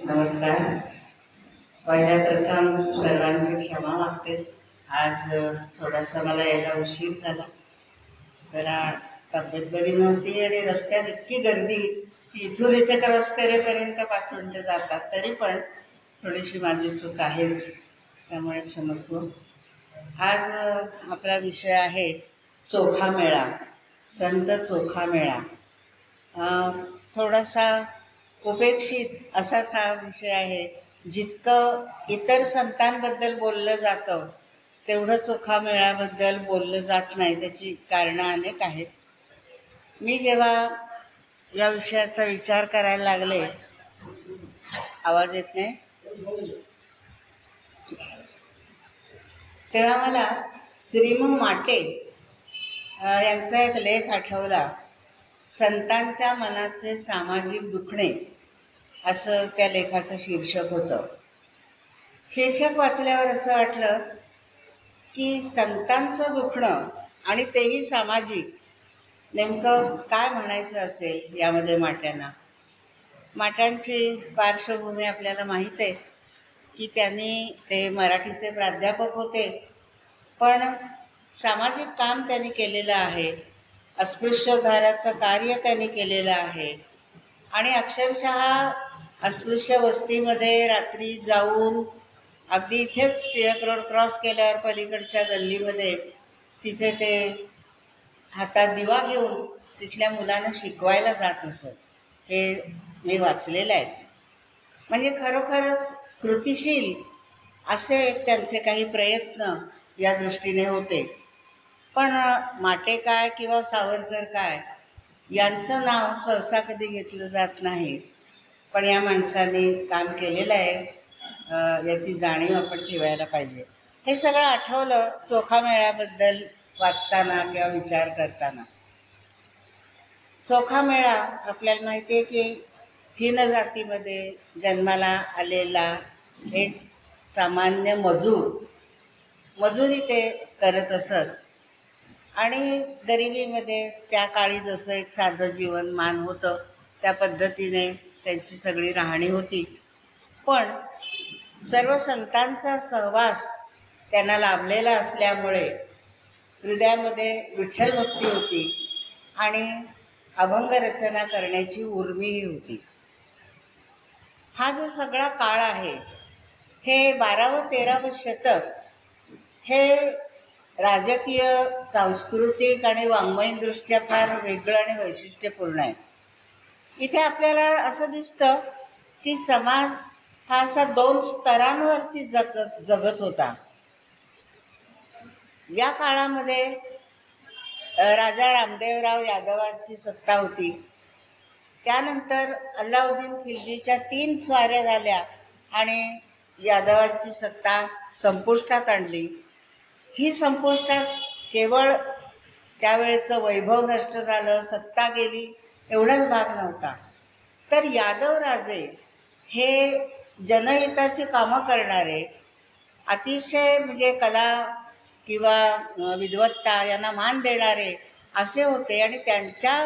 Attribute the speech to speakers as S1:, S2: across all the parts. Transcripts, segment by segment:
S1: नमस्कार. पहिल्या प्रथम सर्वांची क्षमा मागते. आज थोडासा मला यायला उशीर झाला. जरा तब्येत बरी नव्हती आणि रस्त्यात इतकी गर्दी, इथून इथे क्रॉस करेपर्यंत 5 मिनटं जातात. तरी पण थोडीशी माझी चूक आहेच, त्यामुळे क्षमस्व. आज आपला विषय आहे चोखा मेळा, संत चोखा मेळा. थोडासा उपेक्षित असाच हा विषय आहे. जितकं इतर संतांबद्दल बोललं जातं तेवढं चोखा मेळ्याबद्दल बोललं जात नाही. त्याची कारणं अनेक आहेत. मी जेव्हा या विषयाचा विचार करायला लागले, आवाज येत नाही, तेव्हा मला श्रीम माटे यांचा एक लेख आठवला. संतांच्या मनाचे सामाजिक दुखणे असं त्या लेखाचं शीर्षक होतं. शीर्षक वाचल्यावर असं वाटलं की संतांचं दुखणं आणि तेही सामाजिक, नेमकं काय म्हणायचं असेल यामध्ये माट्यांना. माट्यांची पार्श्वभूमी आपल्याला माहीत आहे की ते मराठीचे प्राध्यापक होते, पण सामाजिक काम त्यांनी केलेलं आहे. अस्पृश्योद्धाराचं कार्य त्यांनी केलेलं आहे आणि अक्षरशः अस्पृश्य वस्तीमध्ये रात्री जाऊन अगदी इथेच टिळक रोड क्रॉस केल्यावर पलीकडच्या गल्लीमध्ये तिथे ते हातात दिवा घेऊन तिथल्या मुलांना शिकवायला जात असत. हे मी वाचलेलं आहे. म्हणजे खरोखरच कृतिशील असे त्यांचे काही प्रयत्न या दृष्टीने होते. पण माटे काय किंवा सावरकर काय यांचं नाव सहसा कधी घेतलं जात नाही. पण या माणसाने काम केलेलं आहे, याची जाणीव आपण ठेवायला पाहिजे. हे सगळं आठवलं चोखा मेळ्याबद्दल वाचताना किंवा विचार करताना. चोखा मेळा आपल्याला माहिती आहे की हीन जातीमध्ये जन्माला आलेला एक सामान्य मजुरी ते करत असत आणि गरिबीमध्ये त्या काळी जसं एक साधं जीवनमान होतं त्या पद्धतीने त्यांची सगळी राहणी होती. पण सर्व संतांचा सहवास त्यांना लाभलेला असल्यामुळे हृदयामध्ये विठ्ठल भक्ती होती आणि अभंग रचना करण्याची उर्मीही होती. हा जो सगळा काळ आहे, हे 12व 13व शतक हे राजकीय, सांस्कृतिक आणि वाङ्मयदृष्ट्या फार वेगळं आणि वैशिष्ट्यपूर्ण आहे. इथे आपल्याला असं दिसतं की समाज हा असा 2 स्तरांवरती जगत होता. या काळामध्ये राजा रामदेवराव यादवांची सत्ता होती. त्यानंतर अल्लाउद्दीन खिलजीच्या 3 स्वाऱ्या झाल्या आणि यादवांची सत्ता संपुष्टात आणली. ही संपुष्टात केवळ त्यावेळेचं वैभव नष्ट झालं, सत्ता गेली एवढाच भाग नव्हता. तर यादव राजे हे जनहिताची कामं करणारे, अतिशय म्हणजे कला किंवा विद्वत्ता यांना मान देणारे असे होते आणि त्यांच्या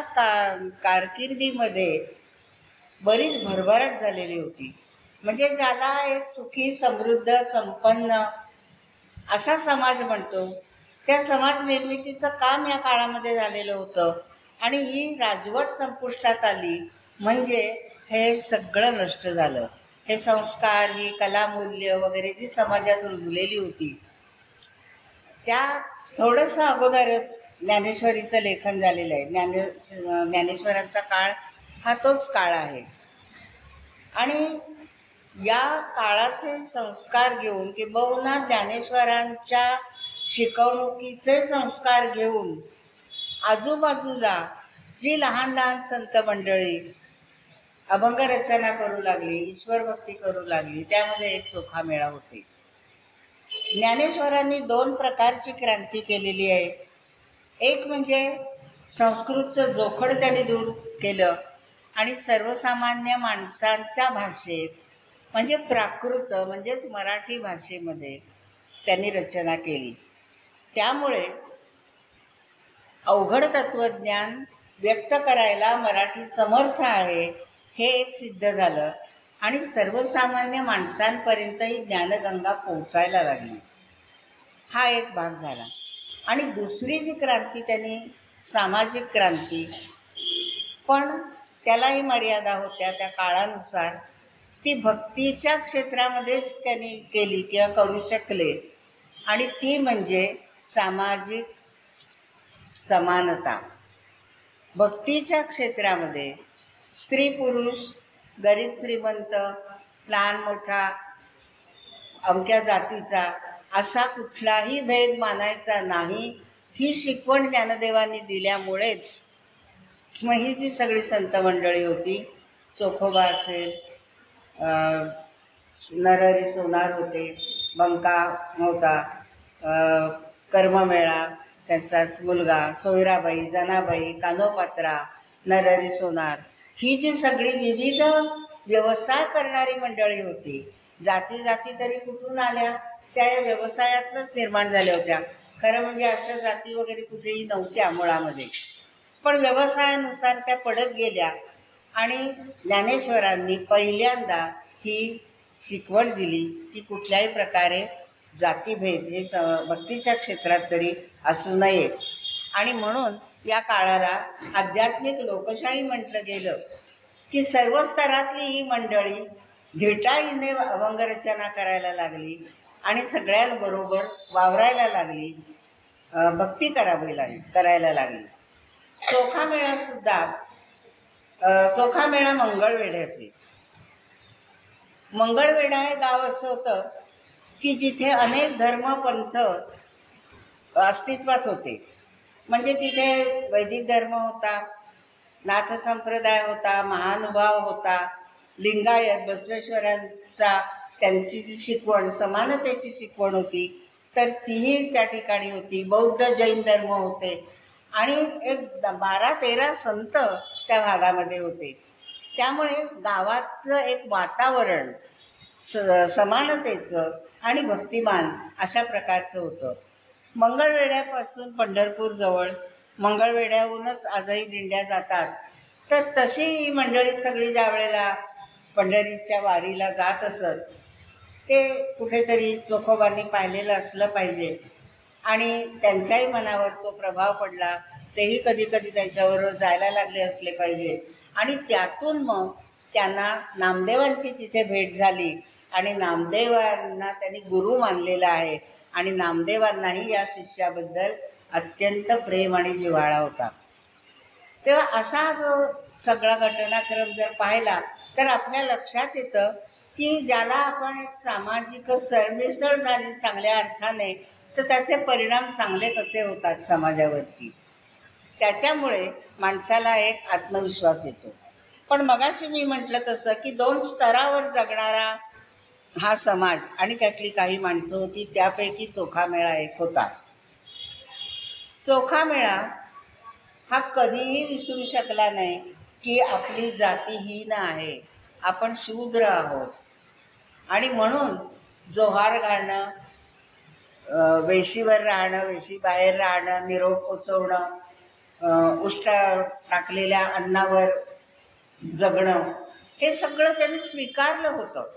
S1: कारकिर्दीमध्ये बरीच भरभराट झालेली होती. म्हणजे ज्याला एक सुखी, समृद्ध, संपन्न असा समाज म्हणतो, त्या समाज निर्मितीचं काम या काळामध्ये झालेलं होतं आणि ही राजवट संपुष्टात आली म्हणजे हे सगळं नष्ट झालं. हे संस्कार, ही कलामूल्य वगैरे जी समाजात रुजलेली होती, त्या थोडंसं अगोदरच ज्ञानेश्वरीचं लेखन झालेलं आहे. ज्ञानेश्वरांचा काळ हा तोच काळ आहे आणि या काळाचे संस्कार घेऊन किंबहुना ज्ञानेश्वरांच्या शिकवणुकीचे संस्कार घेऊन आजूबाजूला जी लहान लहान संत मंडळी अभंग रचना करू लागली, ईश्वरभक्ती करू लागली, त्यामध्ये एक चोखा मेळा होते. ज्ञानेश्वरांनी 2 प्रकारची क्रांती केलेली आहे. एक म्हणजे संस्कृतचं जोखड त्यांनी दूर केलं आणि सर्वसामान्य माणसांच्या भाषेत म्हणजे प्राकृत म्हणजेच मराठी भाषेमध्ये त्यांनी रचना केली. त्यामुळे अवघड तत्त्वज्ञान व्यक्त करायला मराठी समर्थ आहे हे एक सिद्ध झालं. आणि सर्वसामान्य माणसांपर्यंतही ज्ञानगंगा पोहोचायला लागली. हा एक भाग झाला. आणि दुसरी जी क्रांती त्यांनी, सामाजिक क्रांती, पण त्यालाही मर्यादा होत्या त्या काळानुसार. ती भक्तीच्या क्षेत्रामध्येच त्यांनी केली किंवा करू शकले. आणि ती म्हणजे सामाजिक समानता. भक्तीच्या क्षेत्रामध्ये स्त्री पुरुष, गरीब श्रीमंत, लहान मोठा, अमक्या जातीचा असा कुठलाही भेद मानायचा नाही, ही शिकवण ज्ञानदेवांनी दिल्यामुळेच मग ही जी सगळी संत मंडळी होती, चोखोबा असेल, नरहरी सोनार होते, बंका होता, कर्ममेळा त्यांचाच मुलगा, सोयराबाई, जनाबाई, कानोपात्रा, नरहरी सोनार, ही जी सगळी विविध व्यवसाय करणारी मंडळी होती. जाती जाती तरी कुठून आल्या? त्या या व्यवसायातनंच निर्माण झाल्या होत्या. खरं म्हणजे अशा जाती वगैरे कुठेही नव्हत्या मुळामध्ये, पण व्यवसायानुसार त्या पडत गेल्या. आणि ज्ञानेश्वरांनी पहिल्यांदा ही शिकवण दिली की कुठल्याही प्रकारे जातीभेद हे भक्तीच्या क्षेत्रात तरी असू नये. आणि म्हणून या काळाला आध्यात्मिक लोकशाही म्हटलं गेलं की सर्व स्तरातली ही मंडळी धिटाईने अभंगरचना करायला लागली आणि सगळ्यांबरोबर वावरायला लागली, भक्ती करायला लागली. चोखामेळा सुद्धा, चोखामेळा मंगळवेढ्याचे. मंगळवेढा हे गाव असं होतं की जिथे अनेक धर्मपंथ अस्तित्वात होते. म्हणजे तिथे वैदिक धर्म होता, नाथ संप्रदाय होता, महानुभाव होता, लिंगायत बसवेश्वरांचा त्यांची जी शिकवण, समानतेची शिकवण होती, तर तीही त्या ठिकाणी होती. बौद्ध जैन धर्म होते आणि एक 12-13 संत त्या भागामध्ये होते. त्यामुळे गावातलं एक वातावरण समानतेचं आणि भक्तिमान अशा प्रकारचं होतं. मंगळवेढ्यापासून पंढरपूर जवळ, मंगळवेढ्याहूनच आजही दिंड्या जातात. तर तशी ही मंडळी सगळी ज्या वेळेला पंढरीच्या वारीला जात असत, ते कुठेतरी चोखोबांनी पाहिलेलं असलं पाहिजे आणि त्यांच्याही मनावर तो प्रभाव पडला. तेही कधी कधी त्यांच्याबरोबर जायला लागले असले पाहिजे. आणि त्यातून मग त्यांना नामदेवांची तिथे भेट झाली आणि नामदेवांना त्यांनी गुरु मानलेला आहे आणि नामदेवांनाही या शिष्याबद्दल अत्यंत प्रेम आणि जिव्हाळा होता. तेव्हा असा जो सगळा घटनाक्रम जर पाहिला तर आपल्या लक्षात येतं की ज्याला आपण एक सामाजिक सरमिसळ झाली चांगल्या अर्थाने, तर त्याचे परिणाम चांगले कसे होतात समाजावरती, त्याच्यामुळे माणसाला एक आत्मविश्वास येतो. पण मगाशी मी म्हटलं तसं की 2 स्तरावर जगणारा हा समाज आणि त्यातली काही माणसं होती, त्यापैकी चोखामेळा एक होता. चोखामेळा हा कधीही विसरू शकला नाही की आपली जाती हीन आहे, आपण शूद्र आहोत. आणि म्हणून जोहार घालणं, वेशीवर राहणं, वेशीबाहेर राहणं, निरोप पोचवणं, उष्टा टाकलेल्या अन्नावर जगणं, हे सगळं त्यांनी स्वीकारलं होतं.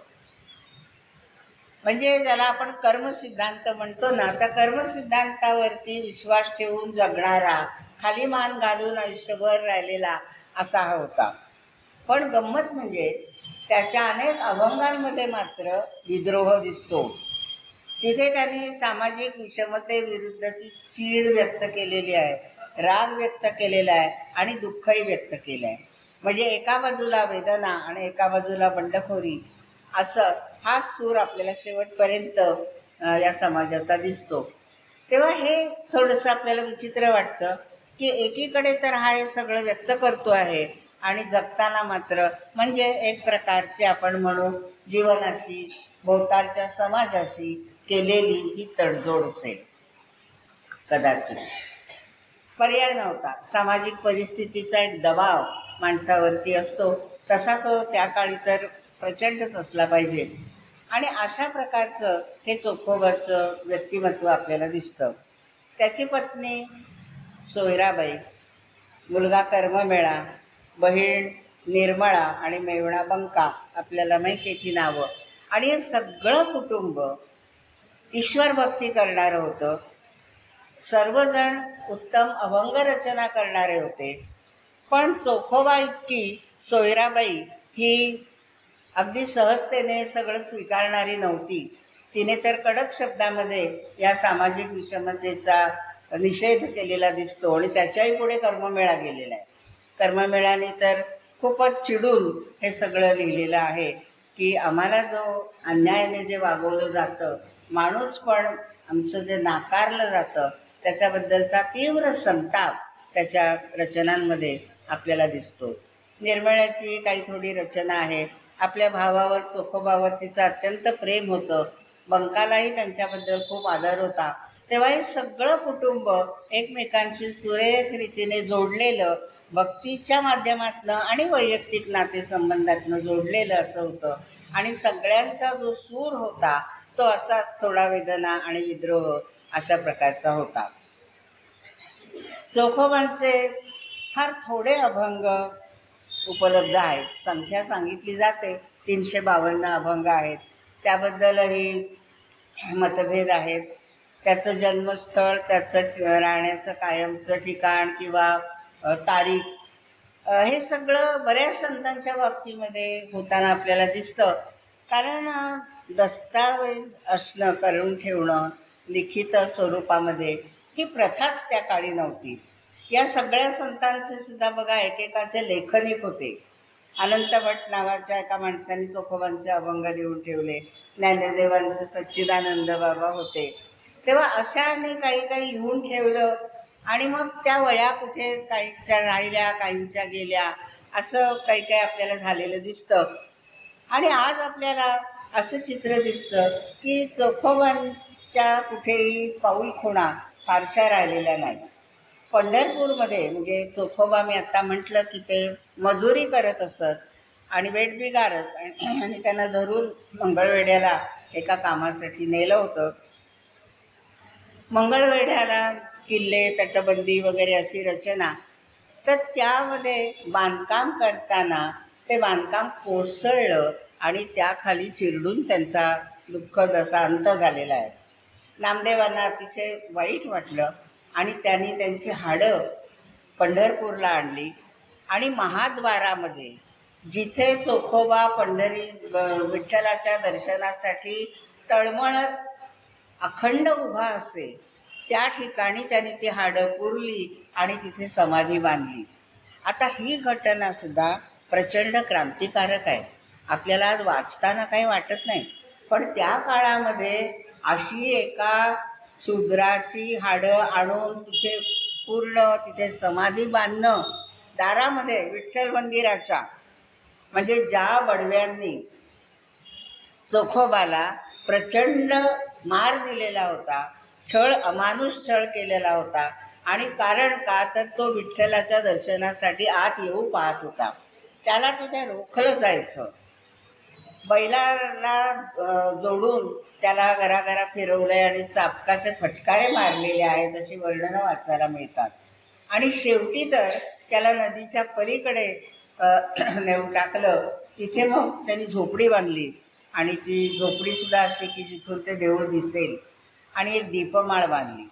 S1: म्हणजे ज्याला आपण कर्मसिद्धांत म्हणतो ना, त्या कर्मसिद्धांतावरती विश्वास ठेवून जगणारा, खाली मान घालून आयुष्यभर राहिलेला असा हा होता. पण गंमत म्हणजे त्याच्या अनेक अभंगांमध्ये मात्र विद्रोह दिसतो. तिथे त्यांनी सामाजिक विषमतेविरुद्धची चीड व्यक्त केलेली आहे, राग व्यक्त केलेला आहे आणि दुःखही व्यक्त केलं आहे. म्हणजे एका बाजूला वेदना आणि एका बाजूला बंडखोरी, असं हा सूर आपल्याला शेवटपर्यंत या समाजाचा दिसतो. तेव्हा हे थोडंसं आपल्याला विचित्र वाटतं की एकीकडे तर हा हे सगळं व्यक्त करतो आहे आणि जगताना मात्र म्हणजे एक प्रकारचे आपण म्हणू जीवनाशी, भोवतालच्या समाजाशी केलेली ही तडजोड असेल कदाचित. पर्याय नव्हता. सामाजिक परिस्थितीचा एक दबाव माणसावरती असतो, तसा तो त्या काळी तर प्रचंडच असला पाहिजे. आणि अशा प्रकारचं हे चोखोबाचं व्यक्तिमत्व आपल्याला दिसतं. त्याची पत्नी सोयराबाई, मुलगा कर्ममेळा, बहीण निर्मळा आणि मेवणा बंका, आपल्याला माहिती आहे ती नावं. आणि हे सगळं कुटुंब ईश्वर भक्ती करणारं होतं. सर्वजण उत्तम अभंग रचना करणारे होते. पण चोखोबा इतकी सोयराबाई ही अगदी सहजतेने सगळं स्वीकारणारी नव्हती. तिने तर कडक शब्दामध्ये या सामाजिक विषमतेचा निषेध केलेला दिसतो आणि त्याच्याही पुढे कर्ममेळा गेलेला आहे. कर्ममेळाने तर खूपच चिडून हे सगळं लिहिलेलं आहे की आम्हाला जो अन्यायाने जे वागवलं जातं, माणूस पण आमचं जे नाकारलं जातं, त्याच्याबद्दलचा तीव्र संताप त्याच्या रचनांमध्ये आपल्याला दिसतो. निर्मळ्याची काही थोडी रचना आहे. आपल्या भावावर, चोखोबावर तिचं अत्यंत प्रेम होतं. बंकालाही त्यांच्याबद्दल खूप आदर होता. तेव्हा हे सगळं कुटुंब एकमेकांशी सुरेख रीतीने जोडलेलं, भक्तीच्या माध्यमातनं आणि वैयक्तिक नातेसंबंधातनं जोडलेलं असं होतं. आणि सगळ्यांचा जो सूर होता तो असा थोडा वेदना आणि विद्रोह अशा प्रकारचा होता. चोखोबांचे फार थोडे अभंग उपलब्ध आहेत. संख्या सांगितली जाते, 352 अभंग आहेत. त्याबद्दलही मतभेद आहेत. त्याचं जन्मस्थळ, त्याचं राहण्याचं कायमचं ठिकाण किंवा तारीख, हे सगळं बऱ्याच संतांच्या बाबतीमध्ये होताना आपल्याला दिसतं. कारण दस्तावेज असणं, करून ठेवणं लिखित स्वरूपामध्ये, ही प्रथाच त्या काळी नव्हती. या सगळ्या संतांचे सुद्धा बघा एकेकाचे लेखनिक होते. अनंत भट नावाच्या एका माणसाने चोखोबांचे अभंग लिहून ठेवले. ज्ञानदेवांचे सच्चिदानंद बाबा होते. तेव्हा अशाने काही काही लिहून ठेवलं आणि मग त्या वया कुठे काहींच्या राहिल्या, काहींच्या गेल्या, असं काही काही आपल्याला झालेलं दिसतं. आणि आज आपल्याला असं चित्र दिसतं की चोखोबांच्या कुठेही पाऊल खुणा फारशा राहिलेल्या नाही. पंढरपूरमध्ये म्हणजे चोखोबा, मी आत्ता म्हटलं की ते मजुरी करत असत आणि वेठबिगारच, आणि त्यांना धरून मंगळवेढ्याला एका कामासाठी नेलं होतं. मंगळवेढ्याला किल्ले, तटबंदी वगैरे अशी रचना. तर त्यामध्ये बांधकाम करताना ते बांधकाम कोसळलं आणि त्याखाली चिरडून त्यांचा दुःखद असा अंत झालेला आहे. नामदेवांना अतिशय वाईट वाटलं आणि त्यांनी त्यांची हाडं पंढरपूरला आणली आणि महाद्वारामध्ये, जिथे चोखोबा पंढरी विठ्ठलाच्या दर्शनासाठी तळमळत अखंड उभा असे, त्या ठिकाणी त्यांनी ती हाडं पुरली आणि तिथे समाधी बांधली. आता ही घटना सुद्धा प्रचंड क्रांतिकारक आहे. आपल्याला आज वाचताना काही वाटत नाही, पण त्या काळामध्ये अशी एका शूद्राची हाडं आणून तिथे पूर्ण तिथे समाधी बांधणं दारामध्ये विठ्ठल मंदिराच्या, म्हणजे ज्या बडव्यांनी चोखोबाला प्रचंड मार दिलेला होता, छळ, अमानुष छळ केलेला होता. आणि कारण का, तर तो विठ्ठलाच्या दर्शनासाठी आत येऊ पाहत होता. त्याला तिथे रोखलं जायचं. बैलाला जोडून त्याला घराघरा फिरवलंय आणि चापकाचे फटकारे मारलेले आहेत अशी वर्णनं वाचायला मिळतात. आणि शेवटी तर त्याला नदीच्या पलीकडे नेऊन टाकलं. तिथे मग त्यांनी झोपडी बांधली आणि ती झोपडीसुद्धा अशी की जिथून ते देऊळ दिसेल, आणि एक दीपमाळ बांधली.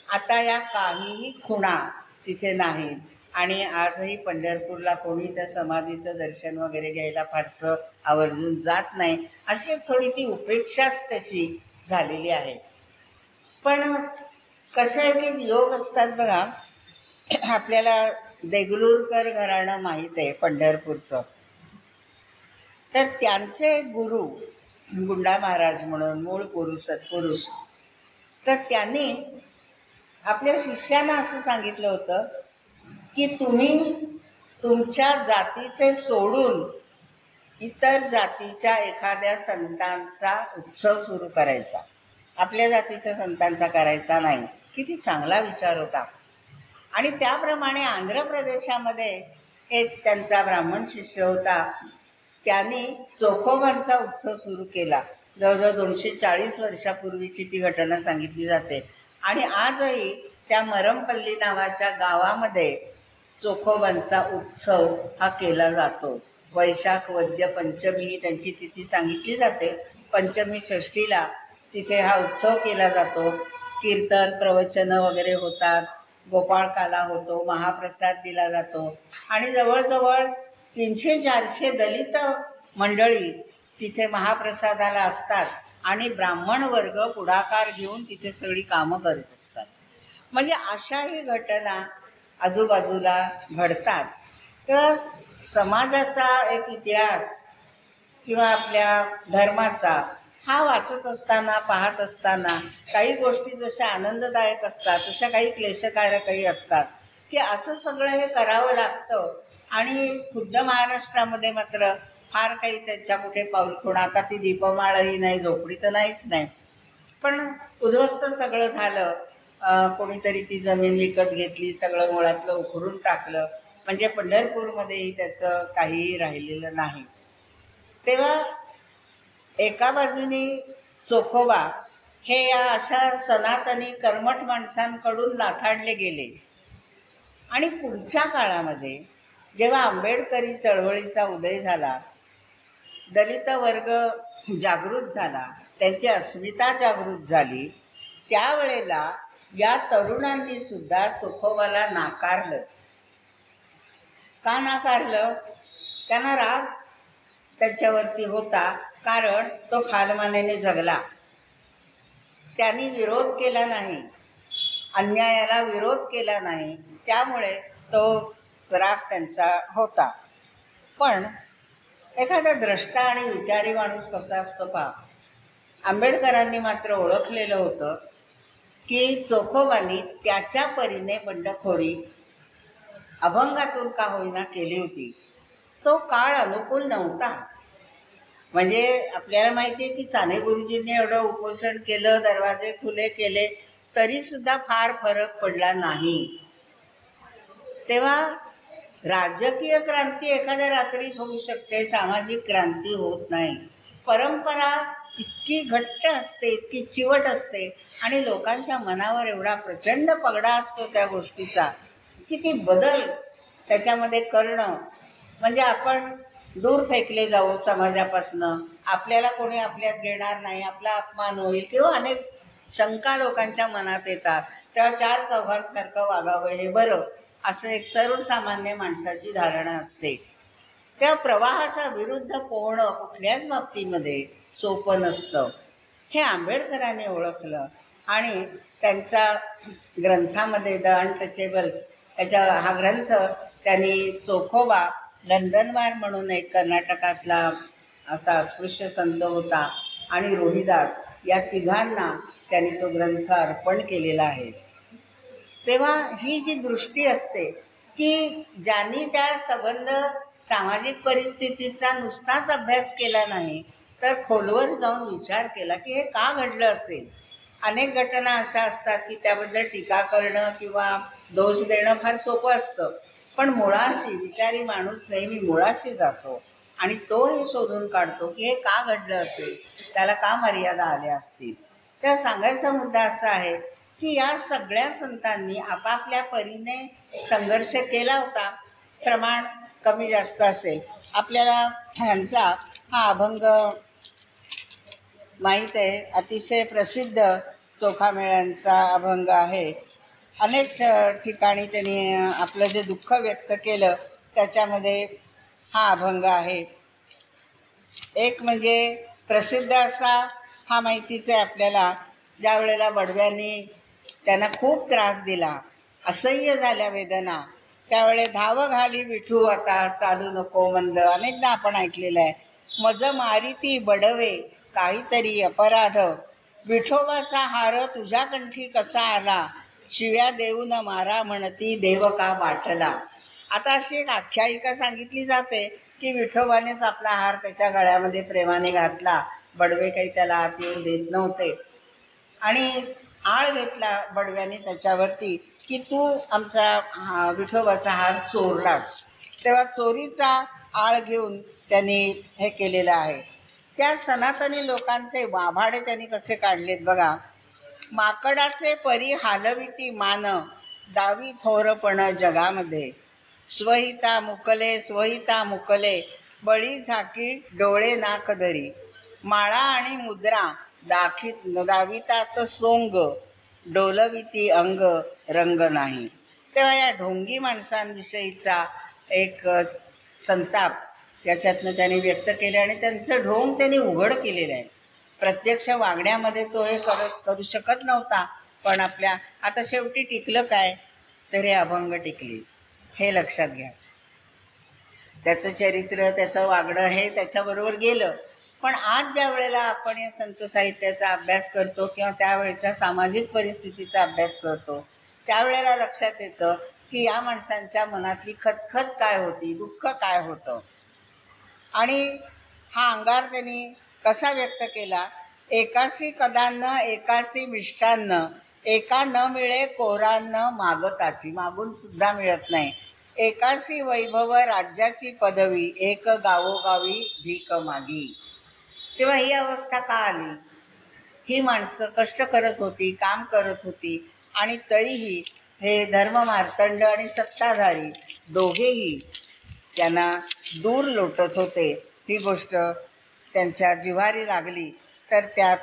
S1: आता या काहीही खुणा तिथे नाहीत आणि आजही पंढरपूरला कोणी त्या समाधीचं दर्शन वगैरे घ्यायला फारसं आवर्जून जात नाही. अशी एक थोडी ती उपेक्षाच त्याची झालेली आहे. पण कसं आहे की योग असतात बघा. आपल्याला देगलूरकर घराणं माहीत आहे पंढरपूरचं. तर त्यांचे गुरु गुंडा महाराज म्हणून मूळ पुरुष, सत्पुरुष, तर त्यांनी आपल्या शिष्यांना असं सांगितलं होतं की तुम्ही तुमच्या जातीचे सोडून इतर जातीच्या एखाद्या संतांचा उत्सव सुरू करायचा, आपल्या जातीच्या संतांचा करायचा नाही. किती चांगला विचार होता. आणि त्याप्रमाणे आंध्र प्रदेशामध्ये एक त्यांचा ब्राह्मण शिष्य होता. त्यांनी चोखोबांचा उत्सव सुरू केला. जवळजवळ 240 वर्षापूर्वीची ती घटना सांगितली जाते. आणि आजही त्या मरमपल्ली नावाच्या गावामध्ये चोखोबांचा उत्सव हा केला जातो. वैशाख वद्य पंचमी ही त्यांची तिथी सांगितली जाते. पंचमी षष्ठीला तिथे हा उत्सव केला जातो. कीर्तन प्रवचनं वगैरे होतात, गोपाळकाला होतो, महाप्रसाद दिला जातो आणि जवळजवळ 300-400 दलित मंडळी तिथे महाप्रसादाला असतात आणि ब्राह्मण वर्ग पुढाकार घेऊन तिथे सगळी कामं करत असतात. म्हणजे अशाही घटना आजूबाजूला घडतात. तर समाजाचा एक इतिहास किंवा आपल्या धर्माचा हा वाचत असताना, पाहत असताना काही गोष्टी जशा आनंददायक असतात तशा काही क्लेशकारकही असतात, की असं सगळं हे करावं लागतं. आणि खुद्द महाराष्ट्रामध्ये मात्र फार काही त्याच्या कुठे पाऊलखुणा, आता ती दीपमाळही नाही, झोपडी तर नाहीच नाही, पण उद्ध्वस्त सगळं झालं. कोणीतरी ती जमीन विकत घेतली, सगळं मुळातलं उखडून टाकलं, म्हणजे पंढरपूरमध्येही त्याचं काहीही राहिलेलं नाही. तेव्हा एका बाजूनी चोखोबा हे या अशा सनातनी कर्मठ माणसांकडून नाथाडले गेले आणि पुढच्या काळामध्ये जेव्हा आंबेडकरी चळवळीचा उदय झाला, दलित वर्ग जागृत झाला, त्यांची अस्मिता जागृत झाली, त्यावेळेला या तरुणांनी सुद्धा चोखोबाला नाकारलं. का नाकारलं? त्यांना राग त्याच्यावरती होता, कारण तो खालमानेने जगला, त्यांनी विरोध केला नाही, अन्यायाला विरोध केला नाही, त्यामुळे तो राग त्यांचा होता. पण एखादा द्रष्टा आणि विचारी माणूस कसा असतो पहा. आंबेडकरांनी मात्र ओळखलेलं होतं की चोखोबांनी त्याच्या परीने बंडखोरी अभंगातून का होईना केली होती. तो काळ अनुकूल नव्हता. म्हणजे आपल्याला माहिती आहे की साने गुरुजींनी एवढं उपोषण केलं, दरवाजे खुले केले, तरीसुद्धा फार फरक पडला नाही. तेव्हा राजकीय क्रांती एखाद्या रात्रीत होऊ शकते, सामाजिक क्रांती होत नाही. परंपरा इतकी घट्ट असते, इतकी चिवट असते आणि लोकांच्या मनावर एवढा प्रचंड पगडा असतो त्या गोष्टीचा, की ती बदल त्याच्यामध्ये करणं म्हणजे आपण दूर फेकले जाऊ समाजापासनं, आपल्याला कोणी आपल्यात घेणार नाही, आपला अपमान होईल किंवा अनेक शंका लोकांच्या मनात येतात. तेव्हा 4 चौघांसारखं वागावं हे बरं, असं एक सर्वसामान्य माणसाची धारणा असते. त्या प्रवाहाच्या विरुद्ध पोहणं कुठल्याच बाबतीमध्ये सोपं नसतं. हे आंबेडकरांनी ओळखलं आणि त्यांचा ग्रंथामध्ये द अनटचेबल्स हा ग्रंथ त्यांनी चोखोबा, नंदनवार म्हणून एक कर्नाटकातला असा अस्पृश्य संत होता, आणि रोहिदास, या तिघांना त्यांनी तो ग्रंथ अर्पण केलेला आहे. तेव्हा ही जी दृष्टी असते की ज्यांनी त्या संबंध सामाजिक परिस्थितीचा नुसताच अभ्यास केला नाही, तर खोलवर जाऊन विचार केला की हे का घडलं असेल. अनेक घटना अशा असतात की त्याबद्दल टीका करणं किंवा दोष देणं फार सोपं असतं, पण मुळाशी विचारी माणूस नेहमी मुळाशी जातो आणि तो हे शोधून काढतो की हे का घडलं असेल, त्याला का मर्यादा आल्या असतील. त्या सांगायचा मुद्दा असा आहे की या सगळ्या संतांनी आपापल्या परीने संघर्ष केला होता. प्रमाण कमी जास्त असेल. आपल्याला ह्यांचा हा अभंग माहीत आहे, अतिशय प्रसिद्ध चोखामेळ्यांचा अभंग आहे. अनेक ठिकाणी त्यांनी आपलं जे दुःख व्यक्त केलं त्याच्यामध्ये हा अभंग आहे. एक म्हणजे प्रसिद्ध असा हा माहितीच आहे आपल्याला, ज्या वेळेला बडव्यांनी त्यांना खूप त्रास दिला, असह्य झाल्या वेदना, त्यावेळे धाव घाली विठू आता चालू नको मंद, अनेकदा आपण ऐकलेलं आहे. मज मारिती बडवे काहीतरी अपराध, विठोबाचा हार तुझ्या कंठी कसा आला, शिव्या देऊन मारा म्हणती देव का बाटला. आता अशी एक आख्यायिका सांगितली जाते की विठोबानेच आपला हार त्याच्या गळ्यामध्ये प्रेमाने घातला, बडवे काही त्याला आत येऊ देत नव्हते, आणि आळ घेतला बडव्याने त्याच्यावरती की तू आमचा विठोबाचा हार चोरलास. तेव्हा चोरीचा आळ घेऊन त्यांनी हे केलेलं आहे. त्या सनातनी लोकांचे वाभाडे त्यांनी कसे काढलेत बघा. माकडाचे परी हालविती मान, दावी थोरपण जगामध्ये, स्वहिता मुकले स्वहिता मुकले, बळी झाकी डोळे नाक धरी, माळा आणि मुद्रा दावितात सोंग, डोलविती अंग रंग नाही. तेव्हा या ढोंगी माणसांविषयीचा एक संताप याच्यातनं त्यांनी व्यक्त केले आणि त्यांचं ढोंग त्यांनी उघड केलेलं आहे. प्रत्यक्ष वागण्यामध्ये तो हे करू शकत नव्हता, पण आपल्या आता शेवटी टिकलं काय, तर हे अभंग टिकली, हे लक्षात घ्या. त्याचं चरित्र, त्याचं वागणं हे त्याच्याबरोबर गेलं. पण आज ज्या वेळेला आपण या संत साहित्याचा अभ्यास करतो किंवा त्यावेळेच्या सामाजिक परिस्थितीचा अभ्यास करतो, त्यावेळेला लक्षात येतं की या माणसांच्या मनातली खतखत काय होती, दुःख काय होतं. आणि हा अंगार त्यांनी कसा व्यक्त केला. एकासी कदान्न एकासी मिष्टान्न, एका न मिळे कोरान्न मागताची, मागून सुद्धा मिळत नाही. एकासी वैभव राज्याची पदवी, एक गावोगावी भीक मागी. तेव्हा ही अवस्था का आली. ही माणसं कष्ट करत होती, काम करत होती, आणि तरीही हे धर्ममार्तंड आणि सत्ताधारी दोघेही त्यांना दूर लोटत होते. ही गोष्ट त्यांच्या जिव्हारी लागली तर त्यात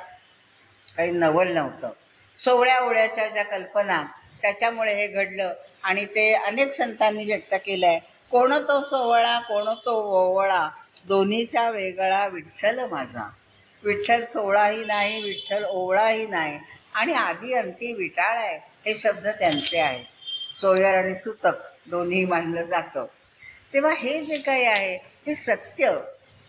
S1: काही नवल नव्हतं. सोवळ्या ओळ्याच्या ज्या कल्पना, त्याच्यामुळे हे घडलं आणि ते अनेक संतांनी व्यक्त केलं आहे. कोण तो सोवळा कोण तो ओवळा, दोन्हीचा वेगळा विठ्ठल माझा. विठ्ठल सोवळाही नाही, विठ्ठल ओवळाही नाही, आणि आधी अंती विटाळ आहे, हे शब्द त्यांचे आहेत. सोयर आणि सुतक दोन्ही मानलं जातं. तेव्हा हे जे काही आहे हे सत्य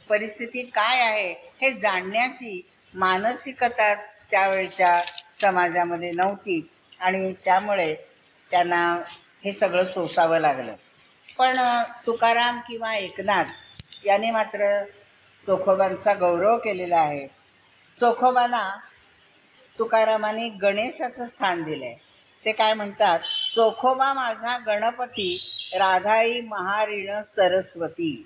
S1: परिस्थिती काय आहे हे जाणण्याची मानसिकताच त्यावेळच्या समाजामध्ये नव्हती, आणि त्यामुळे त्यांना हे सगळं सोसावं लागलं. पण तुकाराम किंवा एकनाथ याने मात्र चोखोबांचा गौरव केलेला आहे. चोखोबाला तुकारामाने गणेशाचं स्थान दिलं आहे. ते काय म्हणतात, चोखोबा माझा गणपती, राधाई महारिण सरस्वती.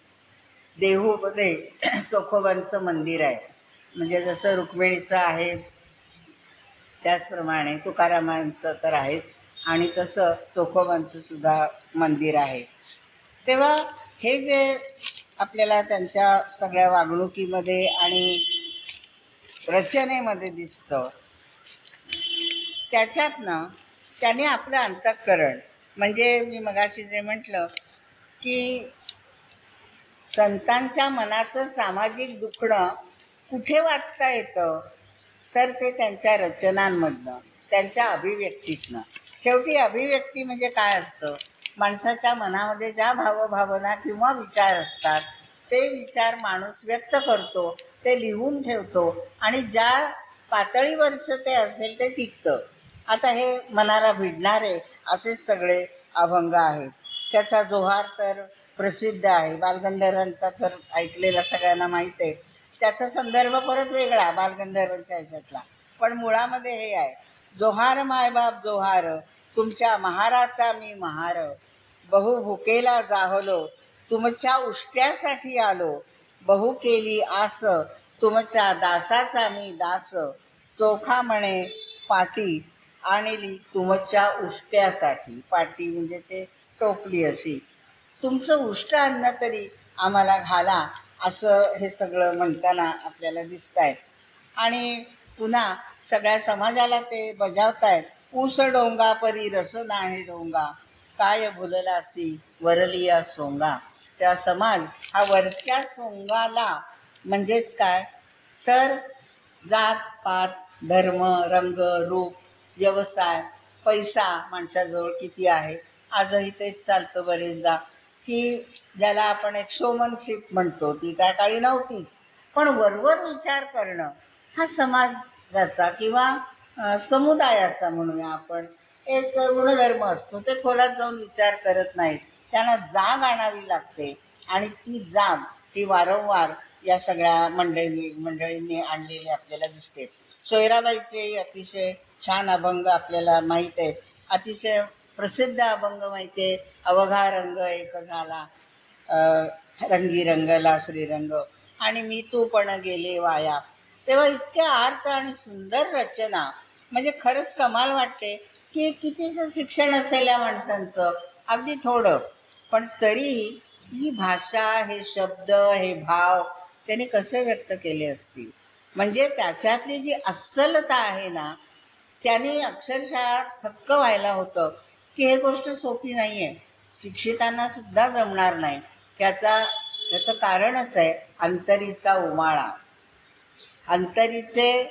S1: देहूमध्ये चोखोबांचं मंदिर आहे. म्हणजे जसं रुक्मिणीचं आहे त्याचप्रमाणे तुकारामांचं तर आहेच, आणि तसं चोखोबांचं सुद्धा मंदिर आहे. तेव्हा हे जे आपल्याला त्यांच्या सगळ्या वागणुकीमध्ये आणि रचनेमध्ये दिसतं, त्याच्यातनं त्याने आपलं अंतःकरण, म्हणजे मी मगाशी जे म्हटलं की संतांच्या मनाचं सामाजिक दुखणं कुठे वाचता येतं, तर ते त्यांच्या रचनांमधनं, त्यांच्या अभिव्यक्तीतनं. शेवटी अभिव्यक्ती म्हणजे काय असतं, माणसाच्या मनामध्ये ज्या भावभावना किंवा विचार असतात ते विचार माणूस व्यक्त करतो, ते लिहून ठेवतो, आणि ज्या पातळीवरचं ते असेल ते टिकतं. आता हे मनाला भिडणारे असेच सगळे अभंग आहेत. त्याचा जोहार तर प्रसिद्ध आहे, बालगंधर्वांचा तर ऐकलेला सगळ्यांना माहीत आहे. त्याचा संदर्भ परत वेगळा बालगंधर्वांच्या ह्याच्यातला, पण मुळामध्ये हे आहे, जोहार मायबाप जोहार, तुमच्या महाराचा मी महार, बहु भुकेला जाहलो, तुमच्या उष्ट्यासाठी आलो, बहु केली आस, तुमच्या दासाचा मी दास, चोखा म्हणे पाटी आणली तुमच्या उष्ट्यासाठी. पाटी म्हणजे ते टोपली अशी, तुमचं उष्ट अन्न तरी आम्हाला घाला, असं हे सगळं म्हणताना आपल्याला दिसत आहेत. आणि पुन्हा सगळ्या समाजाला ते बजावतायत, ऊस डोंगा परी रस नाही डोंगा, काय भुललासी वरलिया सोंगा. त्या समाज हा वरच्या सोंगाला, म्हणजेच काय तर जात पात धर्म रंग रूप व्यवसाय पैसा माणसाजवळ किती आहे, आजही तेच चालतं बरेचदा, की ज्याला आपण एक शोमनशिप म्हणतो, ती त्या काळी नव्हतीच. पण वरवर विचार करणं हा समाजाचा किंवा समुदायाचा म्हणूया आपण एक गुणधर्म असतो. ते खोलात जाऊन विचार करत नाहीत, त्यांना जाग आणावी लागते, आणि ती जाग ही वारंवार या सगळ्या मंडळींनी आणलेली आपल्याला दिसते. सोयराबाईचे अतिशय छान अभंग आपल्याला माहीत आहेत, अतिशय प्रसिद्ध अभंग माहिती आहे, अवघा रंग एक झाला, रंगी रंगला श्रीरंग, आणि मी तू पण गेले वाया. तेव्हा इतक्या आर्त आणि सुंदर रचना, म्हणजे खरंच कमाल वाटते की कितीचं शिक्षण असेल या माणसांचं, अगदी थोडं, पण तरीही ही भाषा, हे शब्द, हे भाव त्यांनी कसे व्यक्त केले असतील, म्हणजे त्याच्यातली जी अस्सलता आहे ना, त्याने अक्षरशः थक्क व्हायला होतं की हे गोष्ट सोपी नाही आहे, शिक्षितांना सुद्धा जमणार नाही. याचं कारणच आहे अंतरीचा उमाळा. अंतरीचे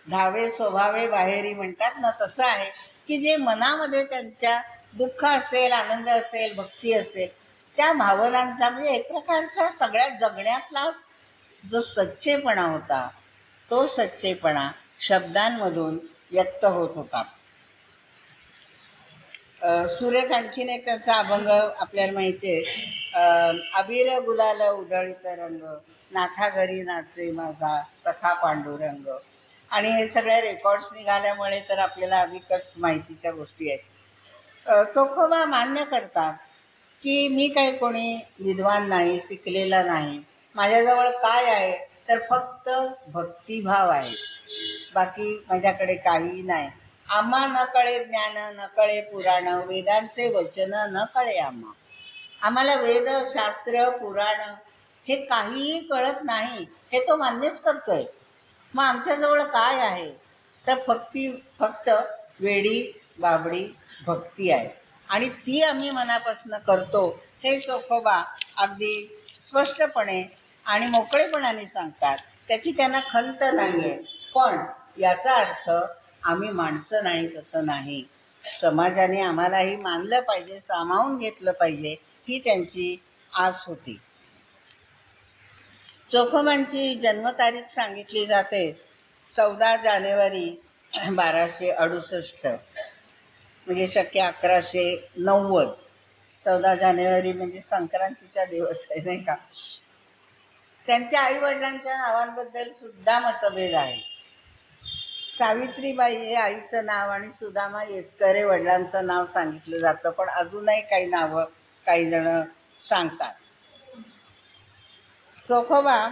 S1: धावे स्वभावे बाहेरी म्हणतात ना, तसं आहे की जे मनामध्ये त्यांच्या दुःख असेल, आनंद असेल, भक्ती असेल, त्या भावनांचा म्हणजे एक प्रकारचा सगळ्या जगण्यातलाच जो सच्चेपणा होता, तो सच्चेपणा शब्दांमधून व्यक्त होत होता. सुरेख आणखीन एक त्यांचा अभंग आपल्याला माहिती आहे, अबीर गुलाल उधळीत रंग, नाथा घरी नाचे माझा सखा पांडुरंग. आणि हे सगळ्या रेकॉर्ड्स निघाल्यामुळे तर आपल्याला अधिकच माहितीच्या गोष्टी आहेत. चोखोबा मान्य करतात की मी काही कोणी विद्वान नाही, शिकलेला नाही, माझ्याजवळ काय आहे तर फक्त भक्तिभाव आहे, बाकी माझ्याकडे काही नाही. आम्हा न कळे ज्ञान, न कळे पुराण, वेदांचे वचन न कळे आम्हा. आम्हाला वेद, शास्त्र, पुराण हे काहीही कळत नाही, हे तो मान्यच करतोय. मग आमच्याजवळ काय आहे तर फक्त वेडी बाबडी भक्ती आहे, आणि ती आम्ही मनापासून करतो, हे चोखोबा अगदी स्पष्टपणे आणि मोकळेपणाने सांगतात. त्याची त्यांना खंत नाही आहे. पण याचा अर्थ आम्ही माणसं नाही तसं नाही, समाजाने आम्हालाही मानलं पाहिजे, सामावून घेतलं पाहिजे, ही त्यांची आस होती. चोखोबांची जन्मतारीख सांगितली जाते 14 जानेवारी 1268, म्हणजे शक्य 1190. 14 जानेवारी म्हणजे संक्रांतीचा दिवस आहे, नाही का. त्यांच्या आईवडिलांच्या नावांबद्दल सुद्धा मतभेद आहे. सावित्रीबाई हे आईचं नाव आणि सुदामा येसकरे वडिलांचं नाव सांगितलं जातं, पण अजूनही काही नावं काही जण सांगतात. चोखोबा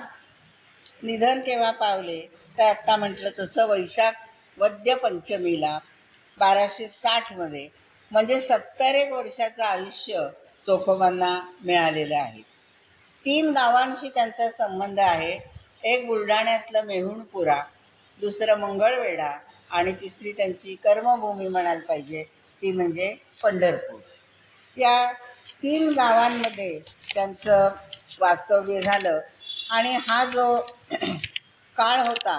S1: निधन केव्हा पावले तर आत्ता म्हटलं तसं वैशाख वद्य पंचमीला 1260 म्हणजे 70 वर्षाचं आयुष्य चोखोबांना मिळालेलं आहे. 3 गावांशी त्यांचा संबंध आहे. एक बुलढाण्यातलं मेहुणपुरा, दुसरं मंगळवेढा, आणि तिसरी त्यांची कर्मभूमी म्हणायला पाहिजे ती म्हणजे पंढरपूर. या 3 गावांमध्ये त्यांचं वास्तव्य झालं. आणि हा जो काळ होता,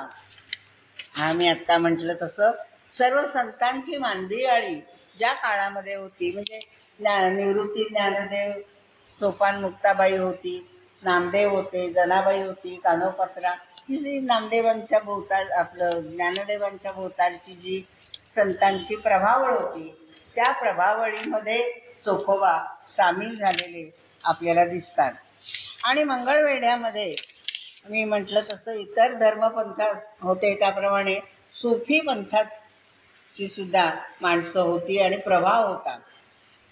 S1: हा मी आत्ता म्हटलं तसं सर्व संतांची मांदियाळी ज्या काळामध्ये होती, म्हणजे निवृत्ती ज्ञानदेव, सोपान मुक्ताबाई होती, नामदेव होते, जनाबाई होती, कानोपत्रा, ही नामदेवांच्या भोवताल आपलं ज्ञानदेवांच्या भोवतालची जी संतांची प्रभावळ होती, त्या प्रभावळीमध्ये चोखोबा सामील झालेले आपल्याला दिसतात. आणि मंगळवेढ्यामध्ये मी म्हटलं तसं इतर धर्मपंथ होते, त्याप्रमाणे सुफी पंथाची सुद्धा माणसं होती आणि प्रभाव होता.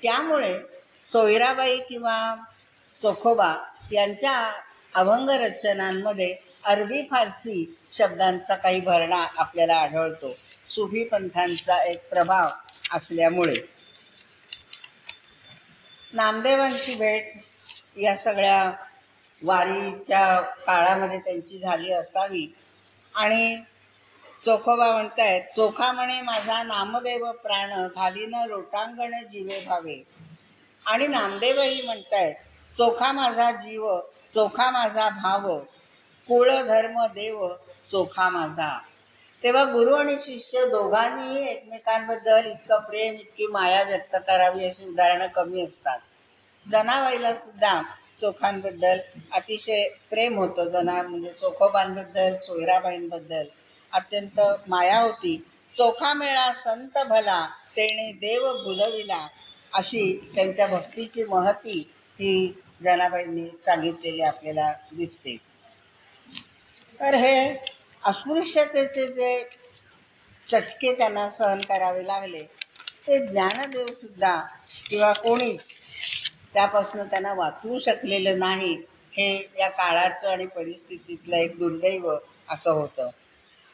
S1: त्यामुळे सोयराबाई किंवा चोखोबा यांच्या अभंग रचनांमध्ये अरबी फारसी शब्दांचा काही भरणा आपल्याला आढळतो, सुफी पंथांचा एक प्रभाव असल्यामुळे. नामदेवांची भेट या सगळ्या वारीच्या काळामध्ये त्यांची झाली असावी. आणि चोखोबा म्हणतायत, चोखा म्हणे माझा नामदेव प्राण, घालीन लोटांगण जीवे भावे. आणि नामदेवही म्हणतायत, चोखा माझा जीव, चोखा माझा भाव, कुळ धर्म देव चोखा माझा. तेव्हा गुरु आणि शिष्य दोघांनीही एकमेकांबद्दल इतकं प्रेम, इतकी माया व्यक्त करावी अशी उदाहरणं कमी असतात. जनाबाईला सुद्धा चोखांबद्दल अतिशय प्रेम होतं. म्हणजे चोखोबांबद्दल, सोयराबाईंबद्दल अत्यंत माया होती. चोखा मेळा संत भला, तेणे देव भुलविला, अशी त्यांच्या भक्तीची महती ही जनाबाईंनी सांगितलेली आपल्याला दिसते. तर हे अस्पृश्यतेचे जे चटके त्यांना सहन करावे लागले, ते ज्ञानदेव सुद्धा किंवा कोणीच त्यापासून त्यांना वाचवू शकलेलं नाही. हे या काळाचं आणि परिस्थितीतलं एक दुर्दैव असं होतं.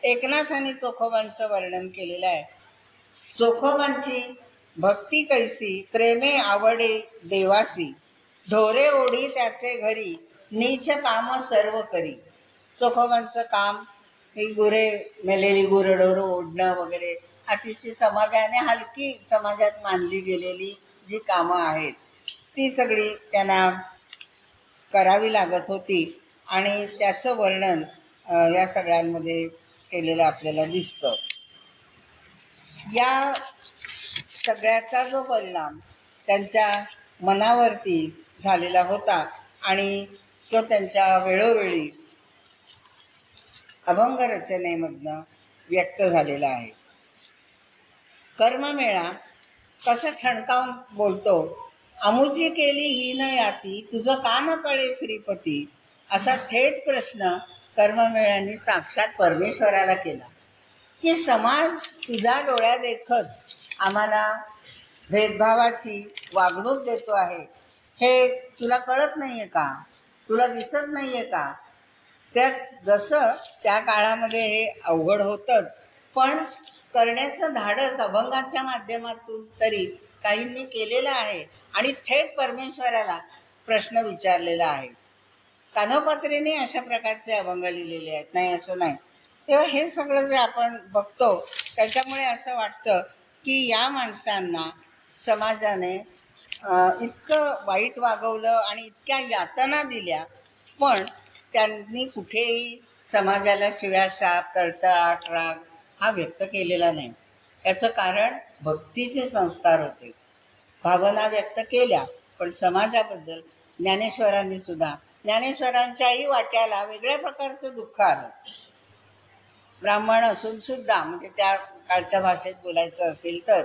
S1: एकनाथांनी चोखोबांचं वर्णन केलेलं आहे. चोखोबांची भक्ती कैसी, प्रेमे आवडे देवासी, ढोरे ओढी त्याचे घरी, नीच काम सर्व करी. चोखोबांचं काम ही गुरे, मेलेली गुरंढोरं ओढणं वगैरे अतिशय समाजाने हलकी समाजात मानली गेलेली जी कामं आहेत ती सगळी त्यांना करावी लागत होती आणि त्याचं वर्णन या सगळ्यांमध्ये केलेलं आपल्याला दिसतं. या सगळ्याचा जो परिणाम त्यांच्या मनावरती झालेला होता आणि तो त्यांच्या वेळोवेळी अभंग रचनेमधनं व्यक्त झालेला आहे. कर्ममेळा कसं ठणकावून बोलतो, अमुची केली ही न याती, तुझं का न कळे श्रीपती, असा थेट प्रश्न कर्ममेळ्यांनी साक्षात परमेश्वराला केला की समाज तुझ्या डोळ्या देखत आम्हाला भेदभावाची वागणूक देतो आहे, हे तुला कळत नाही आहे का, तुला दिसत नाही आहे का. त्यात जसं त्या काळामध्ये हे अवघड होतंच, पण करण्याचं धाडस अभंगाच्या माध्यमातून तरी काहींनी केलेलं आहे आणि थेट परमेश्वराला प्रश्न विचारलेला आहे. कानोपात्रेने अशा प्रकारचे अभंग लिहिलेले आहेत, नाही असं नाही. तेव्हा हे सगळं जे आपण बघतो त्याच्यामुळे असं वाटतं की या माणसांना समाजाने इतकं वाईट वागवलं आणि इतक्या यातना दिल्या, पण त्यांनी कुठेही समाजाला शिव्याशाप, तळतळाट, राग हा व्यक्त केलेला नाही. याचं कारण भक्तीचे संस्कार होते, भावना व्यक्त केल्या, पण समाजाबद्दल ज्ञानेश्वरांनी सुद्धा, ज्ञानेश्वरांच्याही वाट्याला वेगळ्या प्रकारचं दुःख आलं. ब्राह्मण असून सुद्धा, म्हणजे त्या काळच्या भाषेत बोलायचं असेल तर,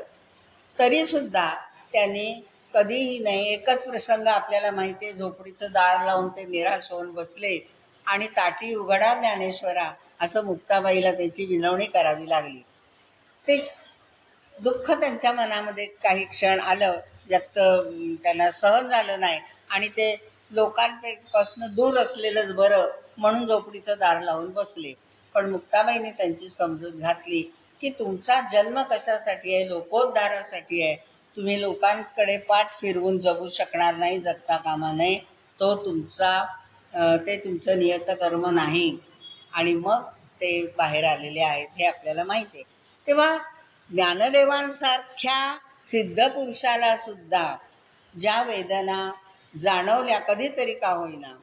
S1: तरीसुद्धा त्यांनी कधीही नाही, एकच प्रसंग आपल्याला माहिती आहे, झोपडीचं दार लावून ते निराश होऊन बसले आणि ताटी उघडा ज्ञानेश्वरा असं मुक्ताबाईला त्यांची विनवणी करावी लागली. ते दुःख त्यांच्या मनामध्ये काही क्षण आलं, व्यक्त त्यांना सहन झालं नाही आणि ते लोकांपासून दूर असलेलंच बरं म्हणून झोपडीचं दार लावून बसले. पण मुक्ताबाईने त्यांची समजूत घातली की तुमचा जन्म कशासाठी आहे, लोकोद्धारासाठी आहे. तुम्ही लोकांकडे पाठ फिरवून जगू शकणार नाही, जगता कामा नये. तो ते तुमचं नियत कर्म नाही. आणि मग ते बाहेर आलेले आहेत हे आपल्याला माहिती आहे. तेव्हा ज्ञानदेवांसारख्या सिद्ध पुरुषाला सुद्धा ज्या वेदना जाणवल्या कधीतरी का होईना,